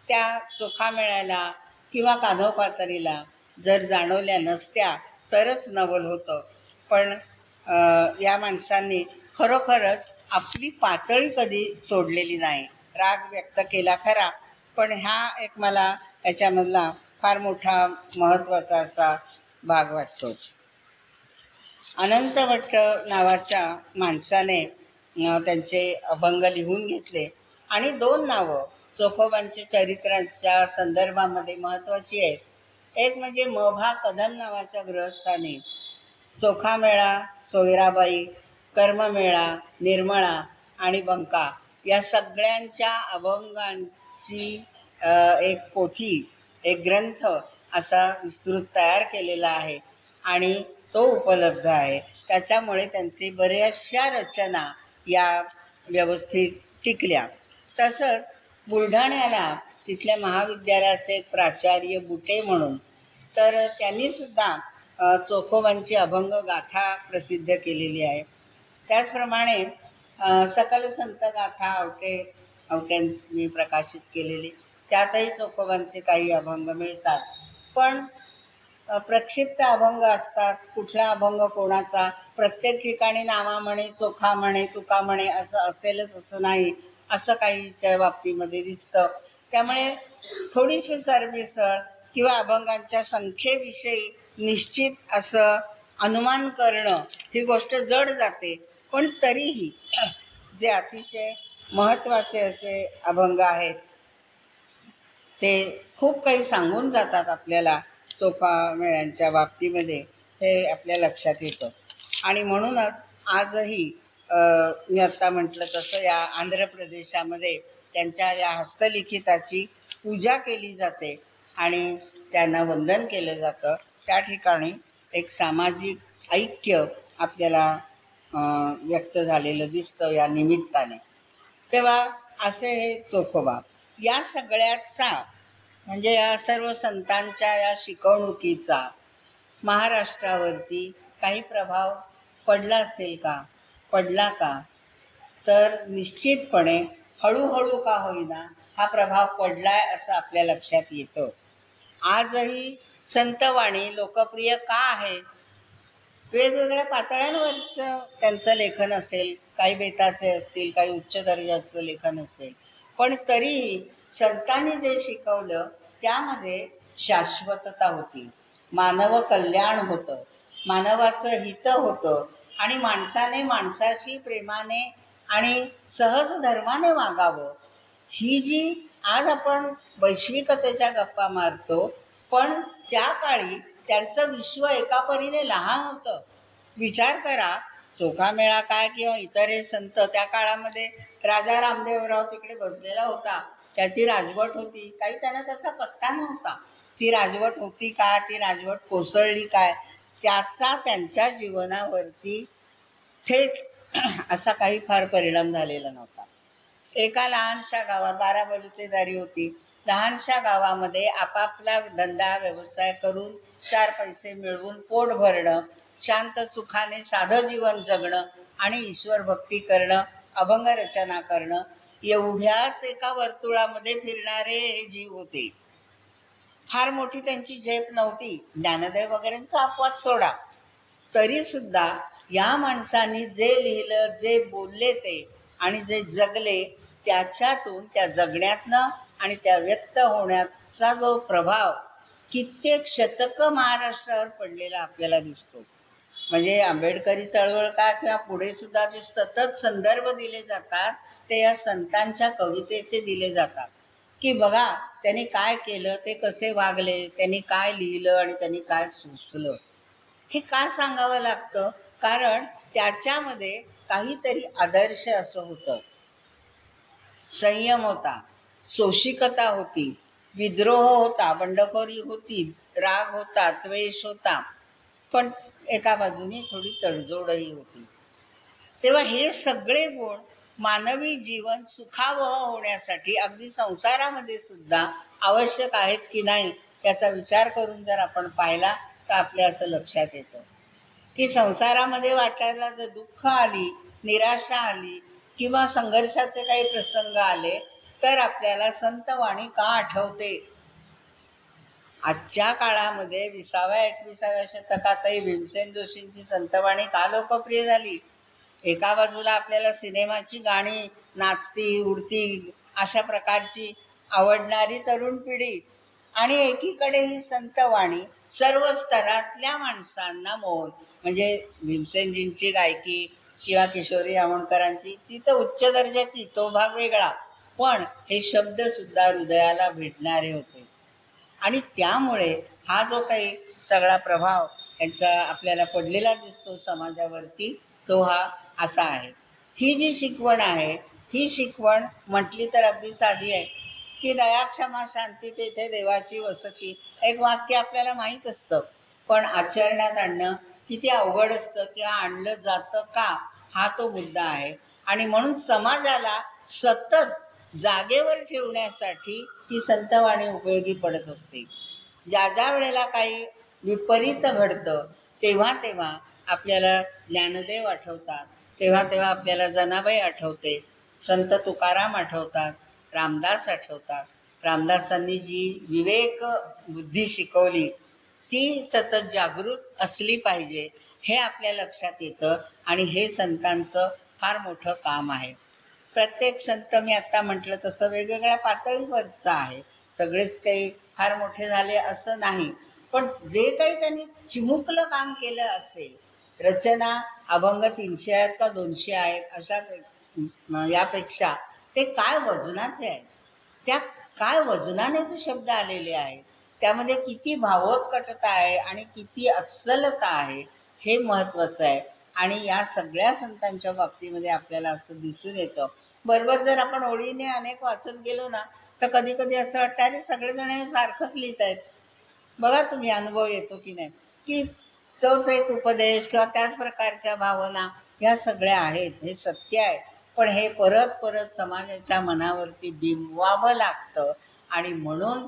S1: त्या चोखामेळ्याला किंवा कान्होपातरीला जर जाणवल्या नसत्या तरच नवल होतं. पण या माणसांनी खरोखरच आपली पातळी कधी सोडलेली नाही. राग व्यक्त केला खरा, पण हा एक मला याच्यामधला फार मोठा महत्त्वाचा असा भाग वाटतो. अनंत भट्ट नावाच्या माणसाने त्यांचे अभंग लिहून घेतले आणि 2 नावं चोखोबांच्या चरित्रांच्या संदर्भामध्ये महत्त्वाची आहेत. एक म्हणजे मभा कदम नावाच्या गृहस्थाने चोखामेळा, सोयराबाई, कर्ममेळा, निर्मळा आणि बंका या सगळ्यांच्या अभंगांची एक पोथी, एक ग्रंथ असा विस्तृत तयार केलेला आहे आणि तो उपलब्ध आहे. त्याच्यामुळे त्यांची बऱ्याचशा रचना या व्यवस्थित टिकल्या. तसंच बुलढाण्याला तिथल्या महाविद्यालयाचे एक प्राचार्य बुटे म्हणून, तर त्यांनीसुद्धा चोखोबांची अभंग गाथा प्रसिद्ध केलेली आहे. त्याचप्रमाणे सकल संत गाथा आवट्यांनी प्रकाशित केलेली, त्यातही चोखोबांचे काही अभंग मिळतात. पण प्रक्षिप्त अभंग असतात. कुठला अभंग कोणाचा प्रत्येक ठिकाणी नामा म्हणे, चोखा म्हणे, तुका म्हणे असं असेलच असं नाही, असं काहीच्या बाबतीमध्ये दिसतं. त्यामुळे थोडीशी सरमिसळ किंवा अभंगांच्या संख्येविषयी निश्चित असं अनुमान करणं ही गोष्ट जड जाते. पण तरीही जे अतिशय महत्त्वाचे असे अभंग आहेत ते खूप काही सांगून जातात आपल्याला चोखामेळ्यांच्या बाबतीमध्ये, हे आपल्या लक्षात येतं. आणि म्हणूनच आजही मी आत्ता म्हटलं तसं या आंध्र प्रदेशामध्ये त्यांच्या या हस्तलिखिताची पूजा केली जाते आणि त्यांना वंदन केलं जातं. त्या ठिकाणी एक सामाजिक ऐक्य आपल्याला व्यक्त झालेलं दिसतं या निमित्ताने. तेव्हा असे हे चोखोबा. या सगळ्याचा म्हणजे या सर्व संतांच्या या शिकवणुकीचा महाराष्ट्रावरती काही प्रभाव पडला असेल का, पडला का? तर निश्चितपणे हळूहळू का होईना हा प्रभाव पडलाय असं आपल्या लक्षात येतं. आजही संतवाणी लोकप्रिय का आहे? वेगवेगळ्या पातळ्यांवरचं त्यांचं लेखन असेल, काही बेताचे असतील, काही उच्च दर्जाचं लेखन असेल, पण तरीही संतांनी जे शिकवलं त्यामध्ये शाश्वतता होती, मानव कल्याण होतं, मानवाचं हित होतं आणि माणसाने माणसाशी प्रेमाने आणि सहज धर्माने वागावं. ही जी आज आपण वैश्विकतेच्या गप्पा मारतो, पण त्या काळी त्यांचं विश्व एका परीने लहान होतं. विचार करा, चोखामेळा काय किंवा इतर हे संत त्या काळामध्ये राजा रामदेवराव तिकडे बसलेला होता, त्याची राजवट होती, काही त्यांना त्याचा पत्ता नव्हता. ती राजवट होती का, ती राजवट कोसळली काय, त्याचा त्यांच्या जीवनावरती थेट असा काही फार परिणाम झालेला नव्हता. एका लहानशा गावात 12 बलुतेदारी होती. लहानशा गावामध्ये आपापला धंदा व्यवसाय करून 4 पैसे मिळवून पोट भरणं, शांत सुखाने साधं जीवन जगणं आणि ईश्वर भक्ती करणं, अभंग रचना करणं, एवढ्याच एका वर्तुळामध्ये फिरणारे हे जीव होते. फार मोठी त्यांची झेप नव्हती. ज्ञानदेव वगैरेंचा अपवाद सोडा, तरी सुद्धा या माणसांनी जे लिहिलं, जे बोलले ते आणि जे जगले, त्याच्यातून त्या जगण्यातनं आणि त्या व्यक्त होण्याचा जो प्रभाव कित्येक शतकं महाराष्ट्रावर पडलेला आपल्याला दिसतो. म्हणजे आंबेडकरी चळवळ का किंवा पुढे सुद्धा जे सतत संदर्भ दिले जातात ते या संतांच्या कवितेचे दिले जातात, की बघा त्यांनी काय केलं, ते कसे वागले, त्यांनी काय लिहिलं आणि त्यांनी काय सुचलं. हे का सांगावं लागतं? कारण त्याच्यामध्ये काहीतरी आदर्श असं होतं. संयम होता, सोशिकता होती, विद्रोह होता, बंडखोरी होती, राग होता, द्वेष होता, पण एका बाजूने थोडी तडजोडही होती. तेव्हा हे सगळे गुण मानवी जीवन सुखावह होण्यासाठी अगदी संसारामध्ये सुद्धा आवश्यक आहेत की नाही याचा विचार करून जर आपण पाहिला तर आपल्या असं लक्षात येतं की संसारामध्ये वाटायला जर दुःख आली, निराशा आली किंवा संघर्षाचे काही प्रसंग आले तर आपल्याला संतवाणी का आठवते? आजच्या काळामध्ये 20व्या-21व्या शतकातही भीमसेन जोशींची संतवाणी का लोकप्रिय झाली? एका बाजूला आपल्याला सिनेमाची गाणी, नाचती उडती अशा प्रकारची आवडणारी तरुण पिढी आणि एकीकडे ही संतवाणी सर्व स्तरातल्या माणसांना मोहन. म्हणजे भीमसेनजींची गायकी किंवा किशोरी आमोणकरांची ती तर उच्च दर्जाची, तो भाग वेगळा, पण हे शब्द सुद्धा हृदयाला भेटणारे होते. आणि त्यामुळे हा जो काही सगळा प्रभाव यांचा आपल्याला पडलेला दिसतो समाजावरती, तो हा असा आहे. ही जी शिकवण आहे, ही शिकवण म्हटली तर अगदी साधी आहे की दया क्षमा शांती तेथे देवाची वसती. एक वाक्य आपल्याला माहीत असतं, पण आचरणात आणणं किती अवघड असतं किंवा आणलं जातं का, हा तो मुद्दा आहे. आणि म्हणून समाजाला सतत जागेवर ठेवण्यासाठी ही संतवाणी उपयोगी पडत असते. ज्या ज्या वेळेला काही विपरीत घडतं तेव्हा तेव्हा आपल्याला ज्ञानदेव आठवतात, तेव्हा तेव्हा आपल्याला जनाबाई आठवते, संत तुकाराम आठवतात, रामदास आठवतात. रामदासांनी जी विवेक बुद्धी शिकवली ती सतत जागृत असली पाहिजे हे आपल्या लक्षात येतं आणि हे संतांचं फार मोठं काम आहे. प्रत्येक संत मी आत्ता म्हटलं तसं वेगवेगळ्या पातळीवरचा आहे. सगळेच काही फार मोठे झाले असं नाही, पण जे काही त्यांनी चिमुकलं काम केलं असेल, रचना अभंग 300 आहेत का 200 आहेत अशा यापेक्षा ते काय वजनाचे आहेत, त्या काय वजनाने ते शब्द आलेले आहेत, त्यामध्ये किती भावोत्कटता आहे आणि किती अस्सलता आहे हे महत्त्वाचं आहे. आणि या सगळ्या संतांच्या बाबतीमध्ये आपल्याला असं दिसून येतं. बरोबर जर आपण ओळीने अनेक वाचत गेलो ना तर कधी कधी असं वाटतं अरे सगळेजण हे सारखंच लिहित आहेत. बघा तुम्ही अनुभव येतो की नाही की तोच एक उपदेश किंवा त्याच प्रकारच्या भावना ह्या सगळ्या आहेत, हे सत्य आहे. पण हे परत परत समाजाच्या मनावरती बिंबवावं लागतं आणि म्हणून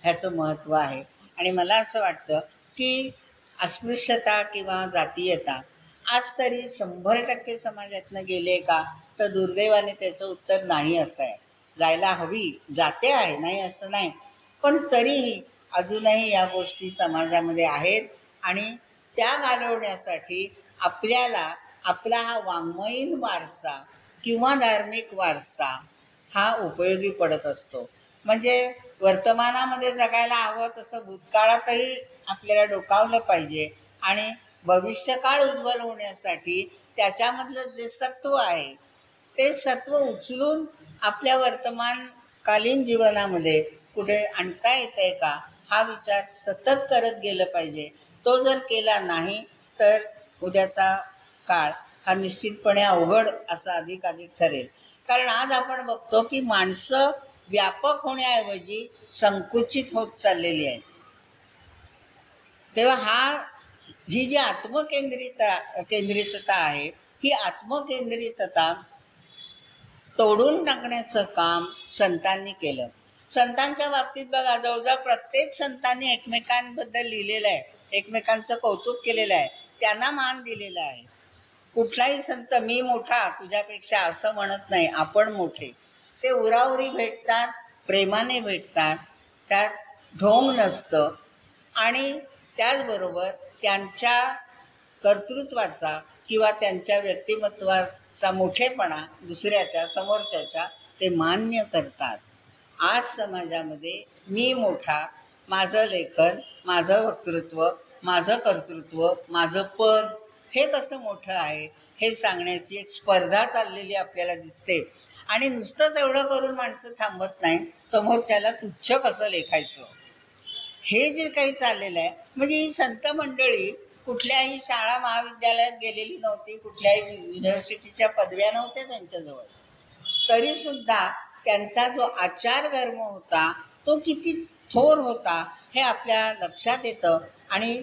S1: ह्याचं महत्त्व आहे. आणि मला असं वाटतं की अस्पृश्यता किंवा जातीयता आज तरी 100% समाजातनं गेले का, तर दुर्दैवाने त्याचं उत्तर नाही असं आहे. जायला हवी, जाते आहे, नाही असं नाही, पण तरीही अजूनही या गोष्टी समाजामध्ये आहेत आणि त्या घालवण्यासाठी आपल्याला आपला हा वाङ्मयीन वारसा किंवा धार्मिक वारसा हा उपयोगी पडत असतो. म्हणजे वर्तमानामध्ये जगायला हवं तसं भूतकाळातही आपल्याला डोकावलं पाहिजे आणि भविष्यकाळ उज्ज्वल होण्यासाठी त्याच्यामधलं जे सत्व आहे ते सत्व उचलून आपल्या वर्तमानकालीन जीवनामध्ये कुठे आणता येतंय का, हा विचार सतत करत गेलं पाहिजे. तो जर केला नाही तर उद्याचा काळ हा निश्चितपणे अवघड असा अधिकाधिक ठरेल. कारण आज आपण बघतो की माणसं व्यापक होण्याऐवजी संकुचित होत चाललेली आहेत. तेव्हा ही जी केंद्रितता आहे, ही आत्मकेंद्रितता तोडून टाकण्याचं काम संतांनी केलं. संतांच्या बाबतीत बघा, जवळजवळ प्रत्येक संतांनी एकमेकांबद्दल लिहिलेलं आहे, एकमेकांचं कौतुक केलेलं आहे, त्यांना मान दिलेला आहे. कुठलाही संत मी मोठा तुझ्यापेक्षा असं म्हणत नाही, आपण मोठे. ते उराउरी भेटतात, प्रेमाने भेटतात, त्यात ढोंग नसतं आणि त्याचबरोबर त्यांच्या कर्तृत्वाचा किंवा त्यांच्या व्यक्तिमत्वाचा मोठेपणा दुसऱ्याच्या समोरच्याच्या ते मान्य करतात. आज समाजामध्ये मी मोठा, माझं लेखन, माझं वक्तृत्व, माझं कर्तृत्व, माझं पद हे कसं मोठं आहे हे सांगण्याची एक स्पर्धा चाललेली आपल्याला दिसते. आणि नुसतंच एवढं करून माणसं थांबत नाही, समोरच्याला तुच्छ कसं लेखायचं हे जे काही चाललेलं आहे. म्हणजे ही संत मंडळी कुठल्याही शाळा महाविद्यालयात गेलेली नव्हती, कुठल्याही युनिव्हर्सिटीच्या पदव्या नव्हत्या त्यांच्याजवळ, तरीसुद्धा त्यांचा जो आचार धर्म होता तो किती थोर होता हे आपल्या लक्षात येतं. आणि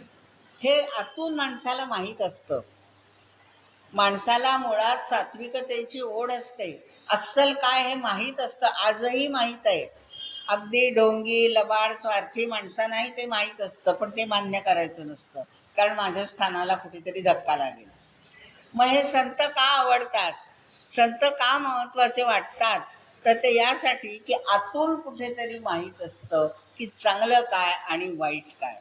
S1: हे आतून माणसाला माहीत असतं. माणसाला मुळात सात्विकतेची ओढ असते, अस्सल काय हे माहीत असतं, आजही माहीत आहे. अगदी ढोंगी लबाड स्वार्थी माणसांनाही ते माहीत असतं, पण ते मान्य करायचं नसतं, कारण माझ्या स्थानाला कुठेतरी धक्का लागेल. मग हे संत का आवडतात, संत का महत्त्वाचे वाटतात, तर ते यासाठी की आतून कुठेतरी माहीत असतं की चांगलं काय आणि वाईट काय.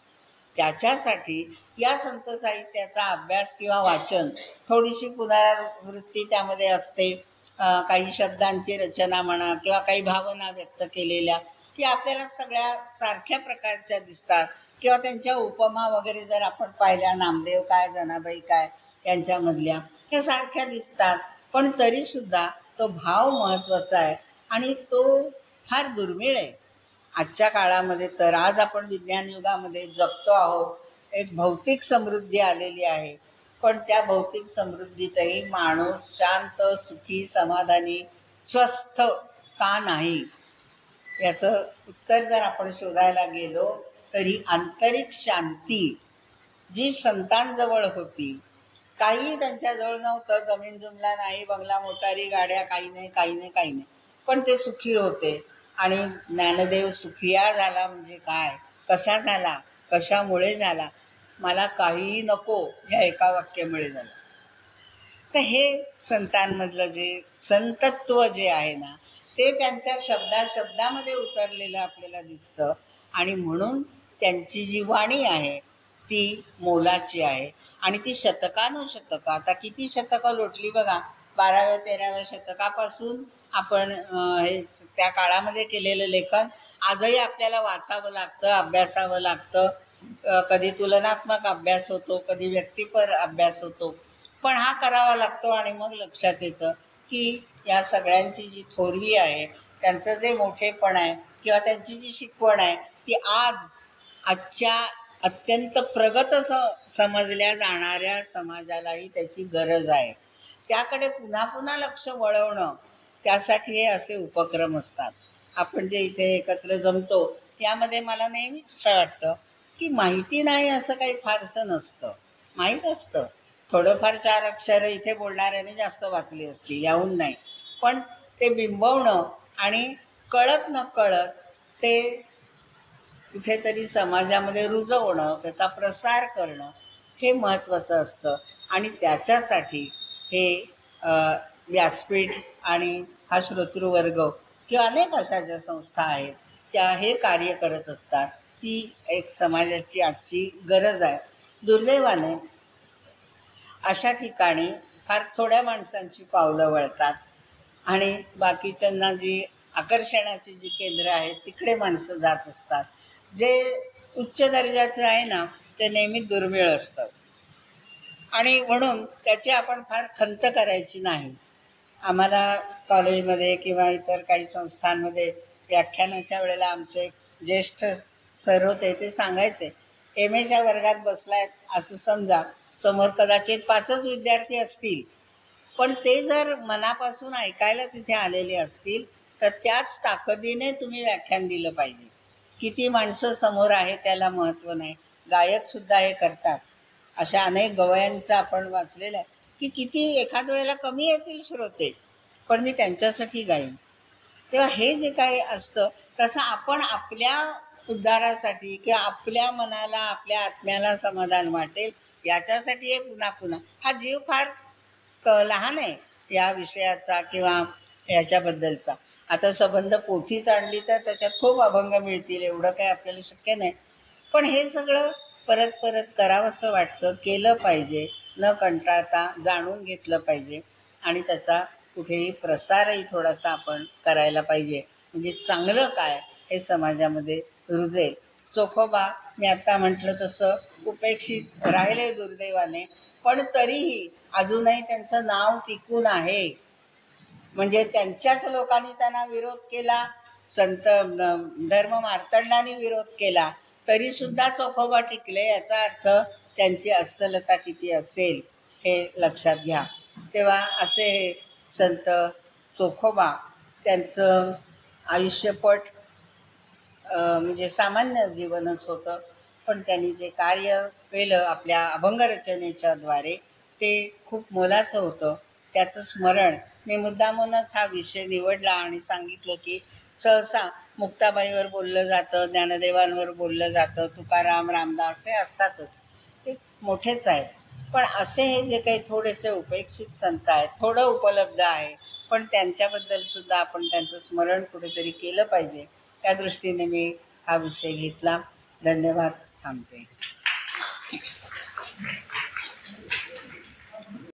S1: त्याच्यासाठी या संत साहित्याचा अभ्यास किंवा वाचन, थोडीशी पुनरावृत्ती त्यामध्ये असते, काही शब्दांची रचना म्हणा किंवा काही भावना व्यक्त केलेल्या की आपल्याला सगळ्या सारख्या प्रकारच्या दिसतात. किंवा त्यांच्या उपमा वगैरे जर आपण पाहिल्या, नामदेव काय जनाबाई काय यांच्यामधल्या, ह्या सारख्या दिसतात, पण तरीसुद्धा तो भाव महत्त्वाचा आहे आणि तो फार दुर्मिळ आहे आजच्या काळामध्ये. तर आज आपण विज्ञान युगामध्ये जगतो आहोत, एक भौतिक समृद्धी आलेली आहे, पण त्या भौतिक समृद्धीतही माणूस शांत, सुखी, समाधानी, स्वस्थ का नाही याचं उत्तर जर आपण शोधायला गेलो तरी आंतरिक शांती जी संतांजवळ होती, काही त्यांच्याजवळ नव्हतं, जमीन जुमला नाही, बंगला मोटारी गाड्या काही नाही, काही नाही, काही नाही, पण ते सुखी होते. आणि ज्ञानदेव सुखिया झाला म्हणजे काय, कसा झाला, कशामुळे झाला, मला काहीही नको ह्या एका वाक्यामुळे झालं. तर हे संतांमधलं जे संतत्व जे आहे ना, ते त्यांच्या शब्दामध्ये उतरलेलं आपल्याला दिसतं. आणि म्हणून त्यांची जी वाणी आहे ती मोलाची आहे आणि ती शतकानुशतकं, आता किती शतकं लोटली बघा, 12व्या-13व्या शतकापासून आपण हे त्या काळामध्ये केलेलं लेखन आजही आपल्याला वाचावं लागतं, अभ्यासावं लागतं. कधी तुलनात्मक अभ्यास होतो, कधी व्यक्तिपर अभ्यास होतो, पण हा करावा लागतो. आणि मग लक्षात येतं की या सगळ्यांची जी थोरवी आहे, त्यांचं जे मोठेपण आहे किंवा त्यांची जी शिकवण आहे ती आजच्या अत्यंत प्रगत समजल्या जाणाऱ्या समाजालाही त्याची गरज आहे. त्याकडे पुन्हा पुन्हा लक्ष वळवणं, त्यासाठी हे असे उपक्रम असतात. आपण जे इथे एकत्र जमतो यामध्ये मला नेहमीच असं वाटतं की माहिती नाही असं काही फारसं नसतं, माहीत असतं. थोडंफार 4 अक्षरं इथे बोलणाऱ्याने जास्त वाचली असतील, याहून नाही. पण ते बिंबवणं आणि कळत नकळत ते कुठेतरी समाजामध्ये रुजवणं, त्याचा प्रसार करणं हे महत्त्वाचं असतं. आणि त्याच्यासाठी हे अ, व्यासपीठ आणि हा श्रोतृवर्ग किंवा अनेक अशा ज्या संस्था आहेत त्या हे कार्य करत असतात. ती एक समाजाची आजची गरज आहे. दुर्दैवाने अशा ठिकाणी फार थोड्या माणसांची पावलं वळतात आणि बाकीच्यांना जी आकर्षणाची जी केंद्र आहेत तिकडे माणसं जात असतात. जे उच्च दर्जाचं आहे ना ते नेहमी दुर्मिळ असतं आणि म्हणून त्याची आपण फार खंत करायची नाही. आम्हाला कॉलेजमध्ये किंवा इतर काही संस्थांमध्ये व्याख्यानाच्या वेळेला आमचे एक ज्येष्ठ सर होते, ते सांगायचे, एम एच्या वर्गात बसलायत असं समजा, समोर कदाचित 5च विद्यार्थी असतील, पण ते जर मनापासून ऐकायला तिथे आलेले असतील तर त्याच ताकदीने तुम्ही व्याख्यान दिलं पाहिजे. किती माणसं समोर आहे त्याला महत्त्व नाही. गायकसुद्धा हे करतात. अशा अनेक गवयांचं आपण वाचलेलं आहे की किती एखाद वेळेला कमी येतील श्रोते, पण मी त्यांच्यासाठी गाईन. तेव्हा हे जे काही असतं तसं आपण आपल्या उद्धारासाठी किंवा आपल्या मनाला आपल्या आत्म्याला समाधान वाटेल याच्यासाठी हे पुन्हा पुन्हा हा जीव फार लहान आहे या विषयाचा किंवा याच्याबद्दलचा. आता संबंध पोथीच आणली तर त्याच्यात खूप अभंग मिळतील, एवढं काही आपल्याला शक्य नाही. पण हे सगळं परत परत करावंसं वाटतं, केलं पाहिजे, न कंटाळता जाणून घेतलं पाहिजे आणि त्याचा कुठेही प्रसारही थोडासा आपण करायला पाहिजे. म्हणजे चांगलं काय हे समाजामध्ये रुजेल. चोखोबा मी आत्ता म्हटलं तसं उपेक्षित राहिले दुर्दैवाने, पण तरीही अजूनही त्यांचं नाव टिकून आहे. म्हणजे त्यांच्याच लोकांनी त्यांना विरोध केला, संत धर्म मार्तंडांनी विरोध केला, तरी सुद्धा चोखोबा टिकले. याचा अर्थ त्यांची अस्सलता किती असेल हे लक्षात घ्या. तेव्हा असे हे संत चोखोबा, त्यांचं आयुष्यपट म्हणजे सामान्य जीवनच होतं, पण त्यांनी जे कार्य केलं आपल्या अभंगरचनेच्या द्वारे ते खूप मोलाचं होतं. त्याचं स्मरण मी मुद्दामूनच हा विषय निवडला आणि सांगितलं की सहसा मुक्ताबाईवर बोललं जातं, ज्ञानदेवांवर बोललं जातं, तुकाराम, रामदास हे असतातच, ते मोठेच आहेत. पण असे हे जे काही थोडेसे उपेक्षित संत आहेत, थोडं उपलब्ध आहे, पण त्यांच्याबद्दल सुद्धा आपण त्यांचं स्मरण कुठेतरी केलं पाहिजे. त्या दृष्टीने मी हा विषय घेतला. धन्यवाद. थांबते.